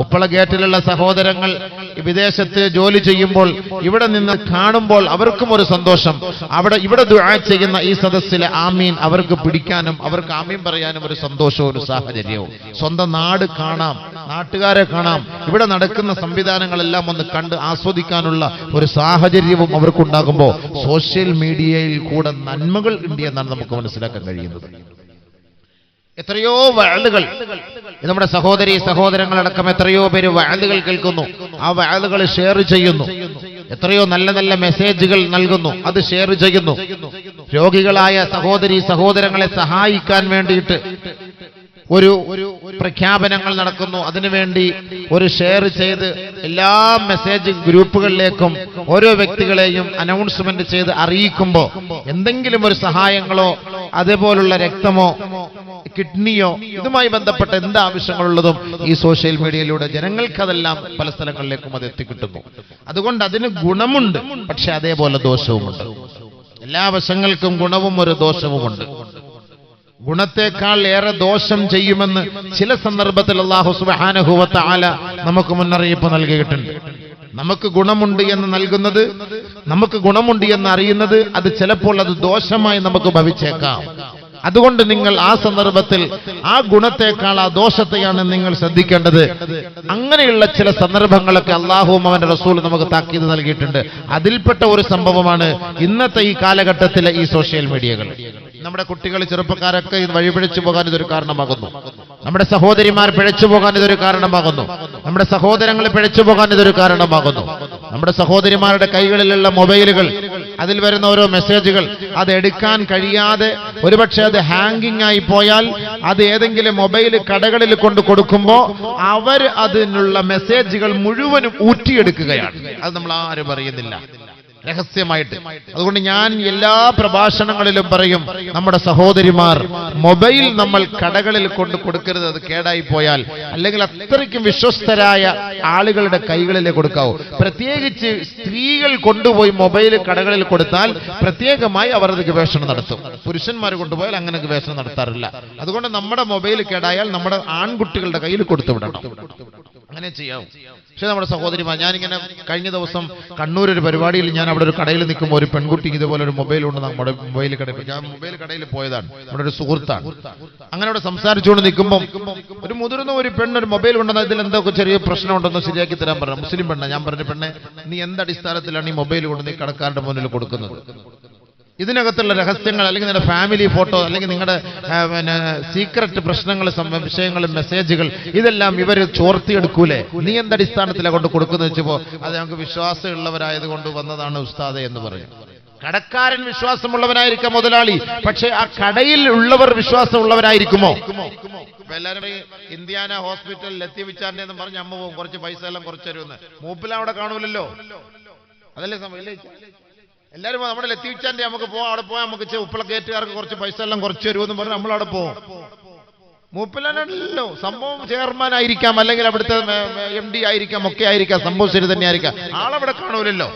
ഉപ്പള ഗേറ്റിലുള്ള സഹോദരങ്ങൾ വിദേശത്ത് ജോലി ചെയ്യുമ്പോൾ ഇവിടെ നിന്ന് കാണുമ്പോൾ അവർക്കും ഒരു സന്തോഷം. ഇവിടെ ദുആ ചെയ്യുന്ന ഈ സദസ്സിലെ ആമീൻ അവർക്ക് പിടിക്കാനും അവർക്ക് ആമീൻ പറയാനും ഒരു സന്തോഷവും ഒരു സാഹചര്യവും. സ്വന്തം നാട് കാണാം, നാട്ടുകാരെ കാണാം, ഇവിടെ നടക്കുന്ന സംവിധാനങ്ങളെല്ലാം ഒന്ന് കണ്ട് ആസ്വദിക്കാനുള്ള ഒരു സാഹചര്യവും അവർക്കുണ്ടാകുമ്പോൾ സോഷ്യൽ മീഡിയയിൽ കൂടെ നന്മകൾ ഉണ്ട് എന്നാണ് നമുക്ക് മനസ്സിലാക്കാൻ കഴിയുന്നത്. എത്രയോ വഅലുകൾ നമ്മുടെ സഹോദരി സഹോദരങ്ങളടക്കം എത്രയോ പേര് വഅലുകൾ കേൾക്കുന്നു, ആ വഅലുകൾ ഷെയർ ചെയ്യുന്നു, എത്രയോ നല്ല നല്ല മെസ്സേജുകൾ നൽകുന്നു, അത് ഷെയർ ചെയ്യുന്നു. രോഗികളായ സഹോദരി സഹോദരങ്ങളെ സഹായിക്കാൻ വേണ്ടിയിട്ട് ഒരു പ്രഖ്യാപനങ്ങൾ നടക്കുന്നു, അതിനുവേണ്ടി ഒരു ഷെയർ ചെയ്ത് എല്ലാ മെസ്സേജ് ഗ്രൂപ്പുകളിലേക്കും ഓരോ വ്യക്തികളെയും അനൗൺസ്മെന്റ് ചെയ്ത് അറിയിക്കുമ്പോൾ എന്തെങ്കിലും ഒരു സഹായങ്ങളോ അതേപോലുള്ള രക്തമോ കിഡ്നിയോ ഇതുമായി ബന്ധപ്പെട്ട എന്ത് ആവശ്യങ്ങളുള്ളതും ഈ സോഷ്യൽ മീഡിയയിലൂടെ ജനങ്ങൾക്കതെല്ലാം പല സ്ഥലങ്ങളിലേക്കും അത് എത്തിക്കിട്ടുന്നു. അതുകൊണ്ട് അതിന് ഗുണമുണ്ട്, പക്ഷെ അതേപോലെ ദോഷവുമുണ്ട്. എല്ലാ വശങ്ങൾക്കും ഗുണവും ഒരു ദോഷവുമുണ്ട്. ഗുണത്തെക്കാൾ ഏറെ ദോഷം ചെയ്യുമെന്ന് ചില സന്ദർഭത്തിൽ അല്ലാഹു സുബ്ഹാനഹു വ തആല നമുക്ക് മുന്നറിയിപ്പ് നൽകിയിട്ടുണ്ട്. നമുക്ക് ഗുണമുണ്ട് എന്ന് നൽകുന്നത്, നമുക്ക് ഗുണമുണ്ട് എന്ന് അറിയുന്നത്, അത് ചിലപ്പോൾ അത് ദോഷമായി നമുക്ക് ഭവിച്ചേക്കാം. അതുകൊണ്ട് നിങ്ങൾ ആ സന്ദർഭത്തിൽ ആ ഗുണത്തെക്കാൾ ആ ദോഷത്തെയാണ് നിങ്ങൾ ശ്രദ്ധിക്കേണ്ടത്. അങ്ങനെയുള്ള ചില സന്ദർഭങ്ങളൊക്കെ അല്ലാഹുവും അവന്റെ റസൂലും നമുക്ക് താക്കീത് നൽകിയിട്ടുണ്ട്. അതിൽപ്പെട്ട ഒരു സംഭവമാണ് ഇന്നത്തെ ഈ കാലഘട്ടത്തിലെ ഈ സോഷ്യൽ മീഡിയകൾ. നമ്മുടെ കുട്ടികൾ ചെറുപ്പക്കാരൊക്കെ ഇത് വഴിപിഴച്ചു പോകാൻ ഇതൊരു കാരണമാകുന്നു. നമ്മുടെ സഹോദരിമാർ പിഴച്ചു പോകാൻ ഇതൊരു കാരണമാകുന്നു. നമ്മുടെ സഹോദരങ്ങൾ പിഴച്ചു പോകാൻ ഇതൊരു കാരണമാകുന്നു. നമ്മുടെ സഹോദരിമാരുടെ കൈകളിലുള്ള മൊബൈലുകൾ, അതിൽ വരുന്ന ഓരോ മെസ്സേജുകൾ അത് എടുക്കാൻ കഴിയാതെ ഒരുപക്ഷെ അത് ഹാങ്ങിങ് ആയി പോയാൽ അത് ഏതെങ്കിലും മൊബൈൽ കടകളിൽ കൊണ്ട് കൊടുക്കുമ്പോൾ അവർ അതിനുള്ള മെസ്സേജുകൾ മുഴുവനും ഊറ്റിയെടുക്കുകയാണ്. അത് നമ്മൾ ആരും അറിയുന്നില്ല, രഹസ്യമായിട്ട്. അതുകൊണ്ട് ഞാൻ എല്ലാ പ്രഭാഷണങ്ങളിലും പറയും, നമ്മുടെ സഹോദരിമാർ മൊബൈൽ നമ്മൾ കടകളിൽ കൊണ്ട് കൊടുക്കരുത്, അത് കേടായി പോയാൽ. അല്ലെങ്കിൽ അത്രയ്ക്കും വിശ്വസ്തരായ ആളുകളുടെ കൈകളിലേ കൊടുക്കാവൂ. പ്രത്യേകിച്ച് സ്ത്രീകൾ കൊണ്ടുപോയി മൊബൈൽ കടകളിൽ കൊടുത്താൽ പ്രത്യേകമായി അവർ അത് ഗവേഷണം നടത്തും. പുരുഷന്മാർ കൊണ്ടുപോയാൽ അങ്ങനെ ഗവേഷണം നടത്താറില്ല. അതുകൊണ്ട് നമ്മുടെ മൊബൈൽ കേടായാൽ നമ്മുടെ ആൺകുട്ടികളുടെ കയ്യിൽ കൊടുത്തു വിടണം, അങ്ങനെ ചെയ്യാവും. പക്ഷെ നമ്മുടെ സഹോദരിമാർ, ഞാനിങ്ങനെ കഴിഞ്ഞ ദിവസം കണ്ണൂർ ഒരു പരിപാടിയിൽ ഞാൻ അവിടെ ഒരു കടയിൽ നിൽക്കുമ്പോൾ ഒരു പെൺകുട്ടിക്ക് ഇതുപോലെ ഒരു മൊബൈൽ ഉണ്ട്. നമ്മുടെ മൊബൈൽ കടയിൽ, ഞാൻ മൊബൈൽ കടയിൽ പോയതാണ്, നമ്മുടെ ഒരു സുഹൃത്താണ്. അങ്ങനെ അവിടെ സംസാരിച്ചുകൊണ്ട് നിൽക്കുമ്പോൾ ഒരു മുതിർന്ന ഒരു പെണ്ണൊരു മൊബൈൽ ഉണ്ടെന്ന്, ഇതിൽ എന്തൊക്കെ ചെറിയ പ്രശ്നമുണ്ടെന്ന് ശരിയാക്കി തരാൻ പറഞ്ഞു. മുസ്ലിം പെണ്ണ. ഞാൻ പറഞ്ഞു, പെണ്ണെ, നീ എന്തടിസ്ഥാനത്തിലാണ് ഈ മൊബൈൽ കൊണ്ട് നീ കടക്കാരുടെ മുന്നിൽ കൊടുക്കുന്നത്? ഇതിനകത്തുള്ള രഹസ്യങ്ങൾ, അല്ലെങ്കിൽ നിങ്ങളുടെ ഫാമിലി ഫോട്ടോ, അല്ലെങ്കിൽ നിങ്ങളുടെ സീക്രട്ട് പ്രശ്നങ്ങൾ, വിഷയങ്ങളും മെസ്സേജുകൾ, ഇതെല്ലാം ഇവർ ചോർത്തിയെടുക്കൂലേ? നീ എന്തടിസ്ഥാനത്തിലാണ് കൊണ്ട് കൊടുക്കുന്നത് വെച്ചപ്പോ അത് ഞങ്ങൾക്ക് വിശ്വാസമുള്ളവരായത് കൊണ്ട് വന്നതാണ് ഉസ്താദെ എന്ന് പറയും. കടക്കാരൻ വിശ്വാസമുള്ളവനായിരിക്കാം മുതലാളി, പക്ഷെ ആ കടയിൽ ഉള്ളവർ വിശ്വാസമുള്ളവരായിരിക്കുമോ? എല്ലാവരും ഇന്ത്യാന ഹോസ്പിറ്റൽ ലത്തീഫിച്ചാന്റെ എന്ന് പറഞ്ഞ് അമ്മ പോകും, കുറച്ച് പൈസ എല്ലാം കുറച്ച് തരുമെന്ന്. മൂപ്പിൽ അവിടെ കാണൂലല്ലോ, അതല്ലേ സമയം. എല്ലാവരും നമ്മുടെ ലത്തീഫിച്ചാന്റെ നമുക്ക് പോവാം, അവിടെ പോയാൽ നമുക്ക് ഉപ്പള ഗേറ്റുകാർക്ക് കുറച്ച് പൈസ എല്ലാം കുറച്ച് തരുമെന്ന് പറഞ്ഞ് നമ്മളവിടെ പോകും. മൂപ്പിലല്ലോ സംഭവം ചെയർമാൻ ആയിരിക്കാം, അല്ലെങ്കിൽ അവിടുത്തെ MD ആയിരിക്കാം, ഒക്കെ ആയിരിക്കാം, സംഭവം ശരി തന്നെ ആയിരിക്കാം. ആളവിടെ കാണൂലല്ലോ,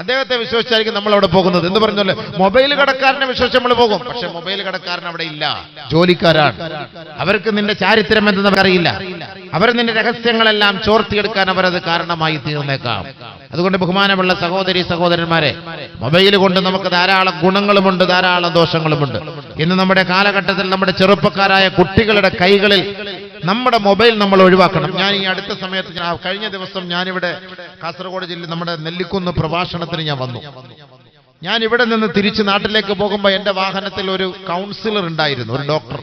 അദ്ദേഹത്തെ വിശ്വസിച്ചായിരിക്കും നമ്മൾ അവിടെ പോകുന്നത്. എന്ന് പറഞ്ഞല്ലേ, മൊബൈൽ കടക്കാരനെ വിശ്വസിച്ച് നമ്മൾ പോകും. പക്ഷെ മൊബൈൽ കടക്കാരൻ അവിടെ ഇല്ല, ജോലിക്കാരാണ്. അവർക്ക് നിന്റെ ചാരിത്രം എന്തെന്ന് അറിയില്ല. അവർ നിന്റെ രഹസ്യങ്ങളെല്ലാം ചോർത്തിയെടുക്കാൻ അവരത് കാരണമായി തീർന്നേക്കാം. അതുകൊണ്ട് ബഹുമാനമുള്ള സഹോദരി സഹോദരന്മാരെ, മൊബൈൽ കൊണ്ട് നമുക്ക് ധാരാളം ഗുണങ്ങളുമുണ്ട്, ധാരാളം ദോഷങ്ങളുമുണ്ട്. ഇന്ന് നമ്മുടെ കാലഘട്ടത്തിൽ നമ്മുടെ ചെറുപ്പക്കാരായ കുട്ടികളുടെ കൈകളിൽ നമ്മുടെ മൊബൈൽ നമ്മൾ ഒഴിവാക്കണം. ഞാൻ ഈ അടുത്ത സമയത്ത്, കഴിഞ്ഞ ദിവസം ഞാനിവിടെ കാസർഗോഡ് ജില്ലയിൽ നമ്മുടെ നെല്ലിക്കുന്ന് പ്രഭാഷണത്തിന് ഞാൻ വന്നു. ഞാൻ ഇവിടെ നിന്ന് തിരിച്ച് നാട്ടിലേക്ക് പോകുമ്പോൾ എന്റെ വാഹനത്തിൽ ഒരു കൗൺസിലർ ഉണ്ടായിരുന്നു, ഒരു ഡോക്ടർ.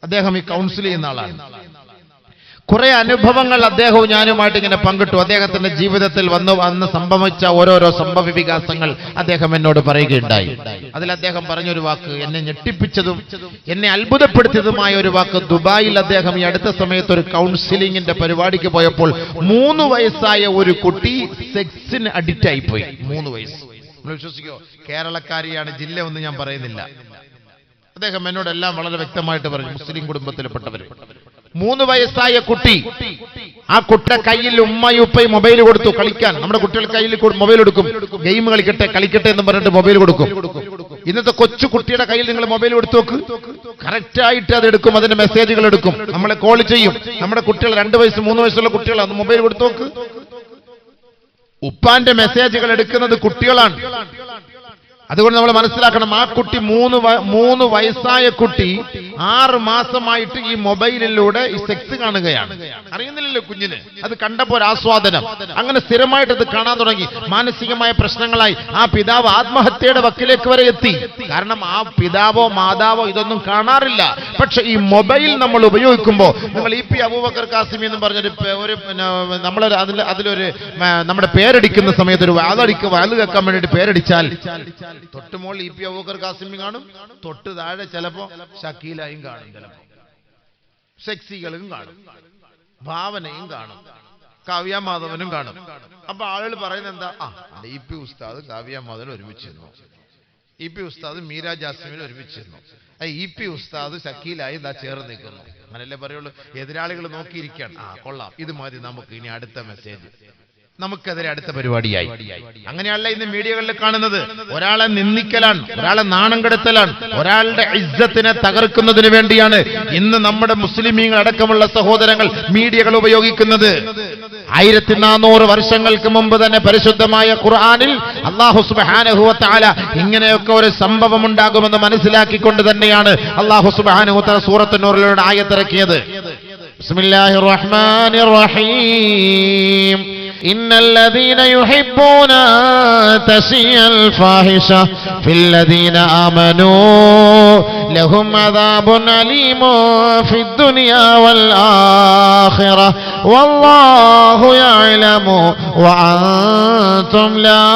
അദ്ദേഹം ഈ കൗൺസിൽ ചെയ്യുന്ന ആളാണ്. കുറെ അനുഭവങ്ങൾ അദ്ദേഹവും ഞാനുമായിട്ട് ഇങ്ങനെ പങ്കിട്ടു. അദ്ദേഹത്തിന്റെ ജീവിതത്തിൽ വന്ന് സംഭവിച്ച ഓരോരോ സംഭവ വികാസങ്ങൾ അദ്ദേഹം എന്നോട് പറയുകയുണ്ടായി. അതിൽ അദ്ദേഹം പറഞ്ഞൊരു വാക്ക്, എന്നെ ഞെട്ടിപ്പിച്ചതും എന്നെ അത്ഭുതപ്പെടുത്തിയതുമായ ഒരു വാക്ക്, ദുബായിൽ അദ്ദേഹം ഈ അടുത്ത സമയത്ത് ഒരു കൗൺസിലിംഗിന്റെ പരിപാടിക്ക് പോയപ്പോൾ 3 വയസ്സായ ഒരു കുട്ടി സെക്സിന് അഡിക്റ്റ് ആയിപ്പോയി. 3 വയസ്സ്. നിങ്ങൾ വിശ്വസിക്കോ? കേരളക്കാരിയാണ്, ജില്ല ഒന്നും ഞാൻ പറയുന്നില്ല. അദ്ദേഹം എന്നോടെല്ലാം വളരെ വ്യക്തമായിട്ട് പറഞ്ഞു, മുസ്ലിം കുടുംബത്തിൽപ്പെട്ടവർ. 3 വയസ്സായ കുട്ടി, ആ കുട്ടിയുടെ കയ്യിൽ ഉമ്മയും ഉപ്പയും മൊബൈൽ കൊടുത്തു കളിക്കാൻ. നമ്മുടെ കുട്ടികളുടെ കയ്യിൽ മൊബൈൽ കൊടുക്കും, ഗെയിം കളിക്കട്ടെ എന്ന് പറഞ്ഞിട്ട് മൊബൈൽ കൊടുക്കും. ഇന്നത്തെ കൊച്ചു കുട്ടിയുടെ കയ്യിൽ നിങ്ങൾ മൊബൈൽ എടുത്തു നോക്ക്, കറക്റ്റായിട്ട് അത് എടുക്കും, അതിന്റെ മെസ്സേജുകൾ എടുക്കും, നമ്മളെ കോൾ ചെയ്യും. നമ്മുടെ കുട്ടികൾ 2 വയസ്സ് 3 വയസ്സുള്ള കുട്ടികളാണ്, മൊബൈൽ കൊടുത്തു നോക്ക്. ഉപ്പാന്റെ മെസ്സേജുകൾ എടുക്കുന്നത് കുട്ടികളാണ്. അതുകൊണ്ട് നമ്മൾ മനസ്സിലാക്കണം, ആ കുട്ടി 3 വയസ്സായ കുട്ടി 6 മാസമായിട്ട് ഈ മൊബൈലിലൂടെ ഈ സെക്സ് കാണുകയാണ്. അറിയുന്നില്ലല്ലോ കുഞ്ഞിന്, അത് കണ്ടപ്പോൾ ഒരു ആസ്വാദനം. അങ്ങനെ സ്ഥിരമായിട്ട് അത് കാണാൻ തുടങ്ങി. മാനസികമായ പ്രശ്നങ്ങളായി ആ പിതാവ് ആത്മഹത്യയുടെ വക്കിലേക്ക് വരെ എത്തി. കാരണം ആ പിതാവോ മാതാവോ ഇതൊന്നും കാണാറില്ല. പക്ഷെ ഈ മൊബൈൽ നമ്മൾ ഉപയോഗിക്കുമ്പോൾ, നിങ്ങൾ EP അബൂബക്കർ കാസിമി എന്ന് പറഞ്ഞൊരു നമ്മളൊരു അതിലൊരു നമ്മുടെ പേരടിക്കുന്ന സമയത്ത് ഒരു വാല് കേൾക്കാൻ വേണ്ടിയിട്ട് പേരടിച്ചാൽ തൊട്ട് മോൾ EP അബൂബക്കർ കാസിമി കാണും, തൊട്ട് താഴെ ചിലപ്പോ ഷക്കീലയും കാണും, ചിലപ്പോ സെക്സികളും കാണും, ഭാവനയും കാണും, കാവ്യ മാധവനും കാണും. അപ്പൊ ആളുകൾ പറയുന്നത് എന്താ? EP ഉസ്താദ് കാവ്യ മാധവൻ ഒരുമിച്ചിരുന്നു, EP ഉസ്താദ് മീര ജാസ്മിൻ ഒരുമിച്ചിരുന്നു, EP ഉസ്താദ് ഷക്കീലായി ചേർന്ന് നിൽക്കുന്നു. അങ്ങനല്ലേ പറയുള്ളൂ. എതിരാളികൾ നോക്കിയിരിക്കുകയാണ്, കൊള്ളാം, ഇത് മതി നമുക്ക്, ഇനി അടുത്ത മെസ്സേജ്, നമുക്കെതിരെ അടുത്ത പരിപാടിയായി. അങ്ങനെയല്ല ഇന്ന് മീഡിയകളിൽ കാണുന്നത്. ഒരാളെ നിന്ദിക്കലാണ്, ഒരാളെ നാണം കെടുത്തലാണ്, ഒരാളുടെ ഇസ്സത്തിനെ തകർക്കുന്നതിന് വേണ്ടിയാണ് ഇന്ന് നമ്മുടെ മുസ്ലിമീങ്ങൾ അടക്കമുള്ള സഹോദരങ്ങൾ മീഡിയകൾ ഉപയോഗിക്കുന്നത്. 1400 വർഷങ്ങൾക്ക് മുമ്പ് തന്നെ പരിശുദ്ധമായ ഖുർആനിൽ അല്ലാഹു സുബ്ഹാനഹു വ തആല ഇങ്ങനെയൊക്കെ ഒരു സംഭവം ഉണ്ടാകുമെന്ന് മനസ്സിലാക്കിക്കൊണ്ട് തന്നെയാണ് അല്ലാഹു സുബ്ഹാനഹു വ തആല സൂറത്തുൻ നൂറിലൂടെ ആയത്തിറക്കിയത്. ബിസ്മില്ലാഹിർ റഹ്മാനിർ റഹീം. إن الذين يحبون تشيع الفاحشة في الذين آمنوا لهم عذاب أليم في الدنيا والآخرة والله يعلم وأنتم لا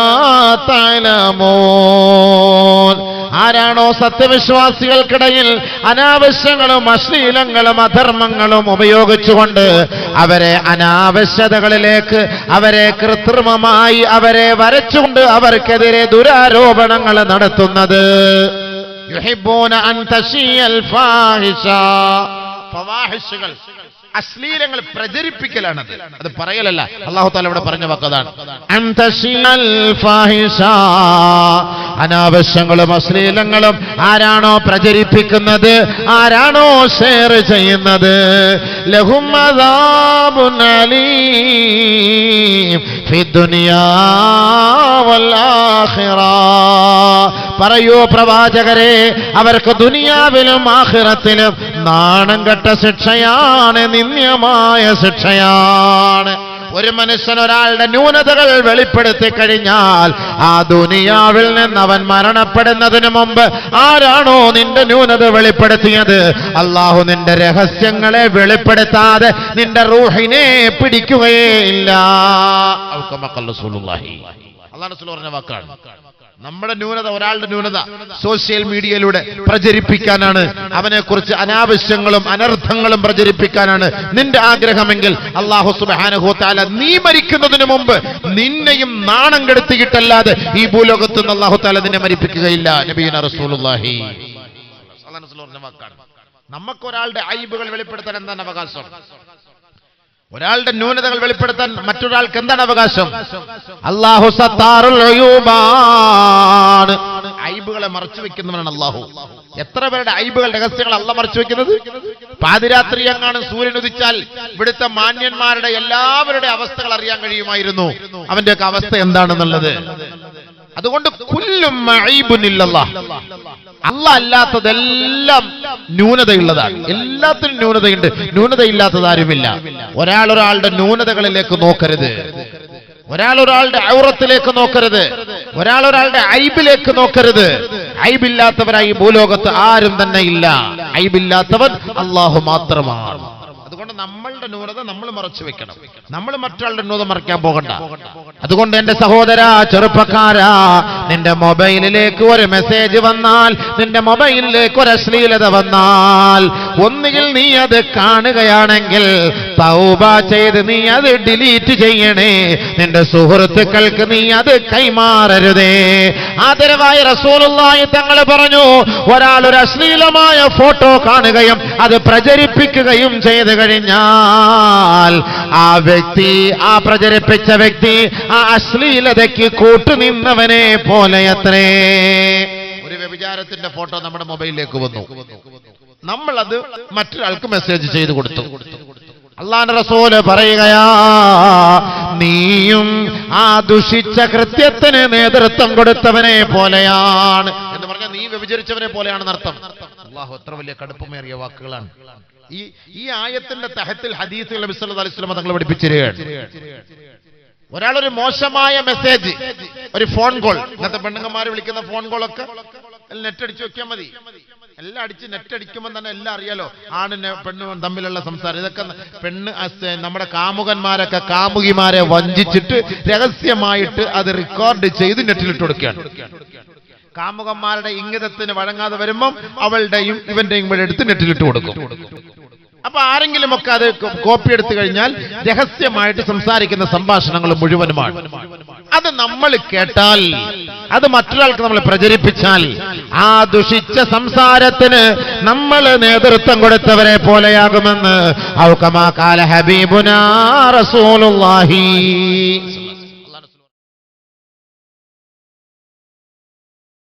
تعلمون. ആരാണോ സത്യവിശ്വാസികൾക്കിടയിൽ അനാവശ്യങ്ങളും അശ്ലീലങ്ങളും അധർമ്മങ്ങളും ഉപയോഗിച്ചുകൊണ്ട് അവരെ അനാവശ്യതകളിലേക്ക്, അവരെ കൃത്രിമമായി അവരെ വരച്ചുകൊണ്ട് അവർക്കെതിരെ ദുരാരോപണങ്ങൾ നടത്തുന്നത്, യുഹിബ്ബൂന അൻ തശീഅൽ ഫാഹിഷ, ഫവാഹിഷുകൾ, അശ്ലീലങ്ങൾ പ്രചരിപ്പിക്കലാണത്, അത് പറയലല്ല. അല്ലാഹു തആല ഇവിടെ പറഞ്ഞ വാക്കതാണ് അൻ തശീഅൽ ഫാഹിഷ. അനാവശ്യങ്ങളും അശ്ലീലങ്ങളും ആരാണോ പ്രചരിപ്പിക്കുന്നത്, ആരാണോ ഷെയർ ചെയ്യുന്നത്, ലഹും അദാബുൻ അലീം ഫിദ്ദുനിയാ വൽ ആഖിറ. പറയൂ പ്രവാചകരെ, അവർക്ക് ദുനിയാവിലും ആഖിറത്തിലും നാണം കെട്ട ശിക്ഷയാണ്, നിന്ദ്യമായ ശിക്ഷയാണ്. ഒരു മനുഷ്യൻ ഒരാളുടെ ന്യൂനതകൾ വെളിപ്പെടുത്തി കഴിഞ്ഞാൽ ആ ദുനിയാവിൽ നിന്ന് അവൻ മരണപ്പെടുന്നതിന് മുമ്പ് ആരാണോ നിന്റെ ന്യൂനത വെളിപ്പെടുത്തിയത്, അല്ലാഹു നിന്റെ രഹസ്യങ്ങളെ വെളിപ്പെടുത്താതെ നിന്റെ റൂഹിനെ പിടിക്കുകയേ ഇല്ല. അല്ലാഹു റസൂൽ പറഞ്ഞ വാക്കാണ്. നമ്മുടെ ന്യൂനത, ഒരാളുടെ ന്യൂനത സോഷ്യൽ മീഡിയയിലൂടെ പ്രചരിപ്പിക്കാനാണ്, അവനെക്കുറിച്ച് അനാവശ്യങ്ങളും അനർത്ഥങ്ങളും പ്രചരിപ്പിക്കാനാണ് നിന്റെ ആഗ്രഹമെങ്കിൽ അല്ലാഹു സുബ്ഹാനഹു വ തആല നീ മരിക്കുന്നതിന് മുമ്പ് നിന്നെയും നാണം കെടുത്തിയിട്ടല്ലാതെ ഈ ഭൂലോകത്ത് നിന്ന് അല്ലാഹു തആല നിന്നെ മരിപ്പിക്കുകയില്ല. നബിയുനാ റസൂലുള്ളാഹി സ്വല്ലല്ലാഹു അലൈഹി വസല്ലം വാക്കാണ്. നമുക്കൊരാളുടെ ഐബുകൾ വെളിപ്പെടുത്താൻ എന്താണ് അവകാശം? ഒരാളുടെ ന്യൂനതകൾ വെളിപ്പെടുത്താൻ മറ്റൊരാൾക്ക് എന്താണ് അവകാശം? അല്ലാഹു സത്താറുൽ ഉയൂബാണ്. ഐബുകളെ മറച്ചു വെക്കുന്നവനാണ് അല്ലാഹു. എത്ര പേരുടെ ഐബുകൾ, രഹസ്യങ്ങൾ അല്ലാഹു മറച്ചു വെക്കുന്നത്? പാതിരാത്രി എങ്ങാനും സൂര്യൻ ഉദിച്ചാൽ ഇവിടുത്തെ മാന്യന്മാരുടെ എല്ലാവരുടെ അവസ്ഥകൾ അറിയാൻ കഴിയുമായിരുന്നു, അവന്റെയൊക്കെ അവസ്ഥ എന്താണെന്നുള്ളത്. അതുകൊണ്ട് കുല്ലും മഈബുൻ ഇല്ലല്ലാഹ്, അല്ലാഹ് അല്ലാത്തതെല്ലാം ന്യൂനതയുള്ളതാണ്. എല്ലാത്തിനും ന്യൂനതയുണ്ട്, ന്യൂനതയില്ലാത്തതാരുമില്ല. ഒരാളുടെ ന്യൂനതകളിലേക്ക് നോക്കരുത്, ഒരാളുടെ ഔറത്തിലേക്ക് നോക്കരുത്, ഒരാളുടെ ഐബിലേക്ക് നോക്കരുത്. ഐബില്ലാത്തവരായി ഭൂലോകത്ത് ആരും തന്നെ ഇല്ല. ഐബില്ലാത്തവൻ അല്ലാഹു മാത്രമാണ്. അതുകൊണ്ട് നമ്മളുടെ ന്യൂനത നമ്മൾ മറച്ചു വെക്കണം, നമ്മൾ മറ്റൊരാളുടെ ന്യൂനത മറയ്ക്കാൻ പോകണ്ട. അതുകൊണ്ട് എന്റെ സഹോദര, ചെറുപ്പക്കാരാ, നിന്റെ മൊബൈലിലേക്ക് ഒരു മെസ്സേജ് വന്നാൽ, നിന്റെ മൊബൈലിലേക്ക് ഒരു അശ്ലീലത വന്നാൽ, ഒന്നുകിൽ നീ അത് കാണുകയാണെങ്കിൽ തൗബ ചെയ്ത് നീ അത് ഡിലീറ്റ് ചെയ്യണേ. നിന്റെ സുഹൃത്തുക്കൾക്ക് നീ അത് കൈമാറരുതേ. ആദരവായ റസൂലുള്ളാഹി തങ്ങൾ പറഞ്ഞു, ഒരാൾ ഒരു അശ്ലീലമായ ഫോട്ടോ കാണുകയും അത് പ്രചരിപ്പിക്കുകയും ചെയ്തു കഴിഞ്ഞാൽ ആ വ്യക്തി, ആ പ്രചരിപ്പിച്ച വ്യക്തി ആ അശ്ലീലതയ്ക്ക് കൂട്ടുനിന്നവനെ പോലെയത്രേ. വ്യഭിചാരത്തിന്റെ ഫോട്ടോ നമ്മുടെ മൊബൈലിലേക്ക് വന്നു. നമ്മളത് മറ്റൊരാൾക്ക് മെസ്സേജ് ചെയ്തു കൊടുത്തു. അല്ലാഹുവിന്റെ റസൂല് പറയുകയാ, നീയും ആ ദുഷിച്ച കൃത്യത്തിന് നേതൃത്വം കൊടുത്തവനെ പോലെയാണ് എന്ന് പറഞ്ഞാൽ നീ വ്യഭിചരിച്ചവനെ പോലെയാണെന്ന് അർത്ഥം. അല്ലാഹു എത്ര വലിയ കടുപ്പമേറിയ വാക്കുകളാണ്. ഈ ആയത്തിന്റെ തഹത്തിൽ ഹദീസുകൾ നബി സല്ലല്ലാഹു അലൈഹി വസല്ലം തങ്ങൾ പഠിപ്പിച്ചിരിക്കുകയാണ്. ഒരാളൊരു മോശമായ മെസ്സേജ്, ഒരു ഫോൺ കോൾ, ഇന്നത്തെ പെണ്ണുങ്ങന്മാർ വിളിക്കുന്ന ഫോൺ കോളൊക്കെ നെറ്റ് അടിച്ചു വെക്കാൻ മതി. എല്ലാം അടിച്ച് നെറ്റ് അടിക്കുമ്പോൾ തന്നെ എല്ലാം അറിയാലോ, ആണിന് പെണ്ണും തമ്മിലുള്ള സംസാരം. ഇതൊക്കെ നമ്മുടെ കാമുകന്മാരൊക്കെ കാമുകിമാരെ വഞ്ചിച്ചിട്ട് രഹസ്യമായിട്ട് അത് റെക്കോർഡ് ചെയ്ത് നെറ്റിലിട്ട് കൊടുക്കുകയാണ്. കാമുകന്മാരുടെ ഇംഗിതത്തിന് വഴങ്ങാതെ വരുമ്പം അവളുടെയും ഇവന്റെയും കൂടെ എടുത്ത് നെറ്റിലിട്ട് കൊടുക്കും. അപ്പൊ ആരെങ്കിലും ഒക്കെ അത് കോപ്പി എടുത്തു കഴിഞ്ഞാൽ രഹസ്യമായിട്ട് സംസാരിക്കുന്ന സംഭാഷണങ്ങൾ മുഴുവനുമാണ്. അത് നമ്മൾ കേട്ടാൽ, അത് മറ്റൊരാൾക്ക് നമ്മൾ പ്രചരിപ്പിച്ചാൽ, ആ ദുഷിച്ച സംസാരത്തിന് നമ്മൾ നേതൃത്വം കൊടുത്തവരെ പോലെയാകുമെന്ന് ഔ കമാ ഖാല ഹബീബുനാ റസൂലുള്ളാഹി